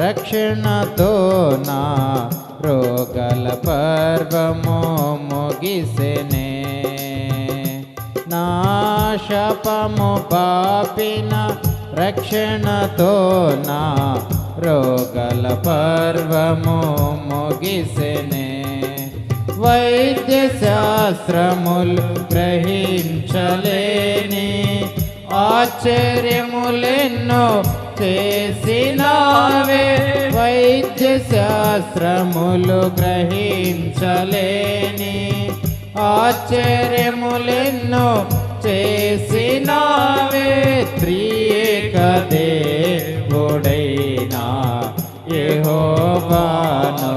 రక్షణతో నా రోగల పర్వము ముగిసెనే. నా శాపము పాపిన రక్షణతో నా రోగల పర్వము ముగిసెనే. వైద్య శాస్త్రములు గ్రహించలేని ఆశ్చర్యములెన్నో చేసినావే. వైద్య శాస్త్రములు గ్రహించలేని ఆశ్చర్యములెన్నో చేసినావే. త్రియేక దేవుడైనా యెహోవాను,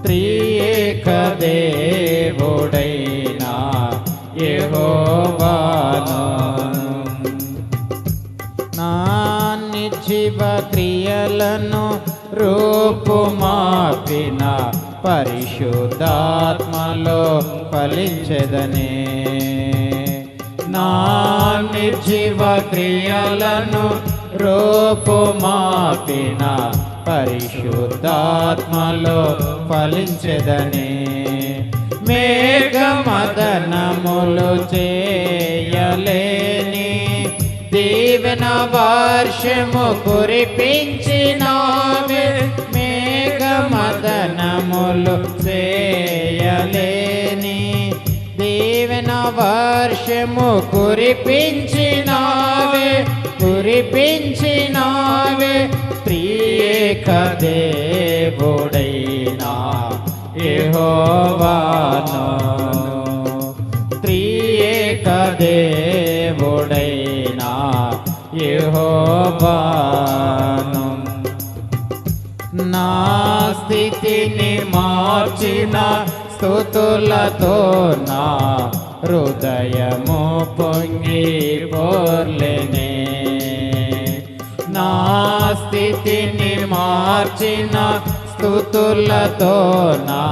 త్రియేక దేవుడైనా యెహోవాను. నా నిర్జీవ క్రియలను రూపుమాపిన పరిశుద్ధాత్మలో ఫలించెదనే. నా నిర్జీవ క్రియలను రూపుమాపిన పరిశుద్ధాత్మలో ఫలించెదనే. మేఘమదనములు చేయలేని దీవెన వర్షము కురిపించినావే. మేఘమదనములు చేయలేని దీవెన వర్షము కురిపించినావే, కురిపించినావే. త్రియేక దేవుడైనా యెహోవాను, త్రియేక దేవుడైనా యెహోవాను. నా స్థితిని మార్చిన స్తుతులతో నా హృదయము పొంగి పొర్లెనే. నా స్థితిని మార్చిన స్తుతులతో నా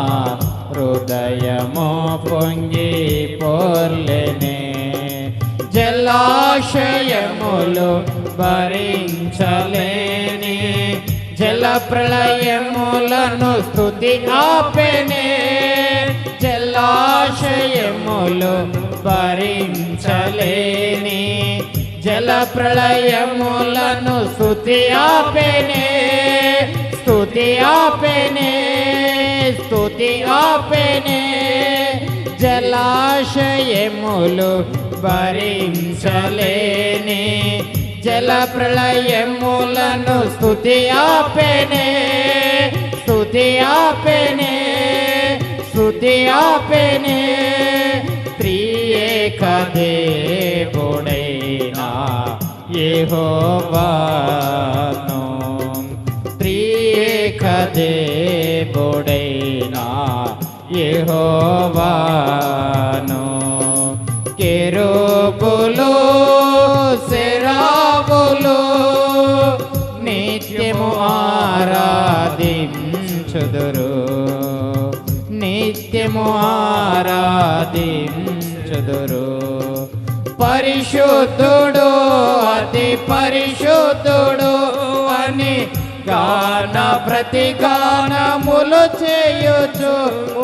హృదయము పొంగి పొర్లెనే. జలాశయములు భరించలేని జల ప్రళయములను స్తుతి ఆపెనే. జలాశయములు భరించలేని జల ప్రళయములను స్తుతి ఆపెనే, స్తుతి ఆపెనే, స్తుతి ఆపెనే. జలాశయములు భరించలేని జల ప్రళయములను స్తుతి ఆపెనే, స్తుతి ఆపెనే, స్తుతి ఆపెనే. త్రియేక దేవుడైనా యెహోవాను, త్రియేక దేవుడైనా యెహోవాను. కెరూబులు సెరాబులు నిత్యము ఆరాధించుదురు, నిత్యము ఆరాధించుదురు. పరిశుద్ధుడు అతి పరిశుద్ధుడు అని గాన ప్రతిగానములు చేయుచు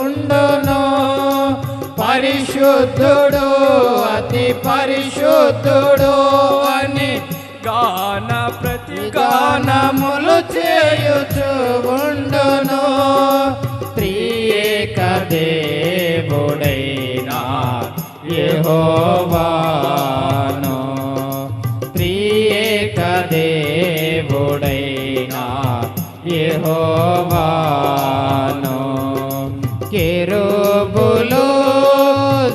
ఉండును. పరిశుద్ధుడు అతి పరిశుద్ధుడు అని గాన ప్రతిగానములు చేయుచు ఉండును. త్రియేక దేవుడైనా యెహోవాను, త్రియేక దేవుడైనా యెహోవాను. కెరూబులు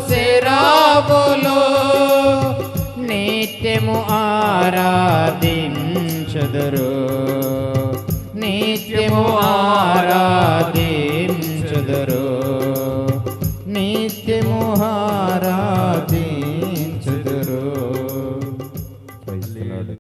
సెరాబులు నిత్యము ఆరాధించుదురు, నిత్యము ఆరాధించుదురు.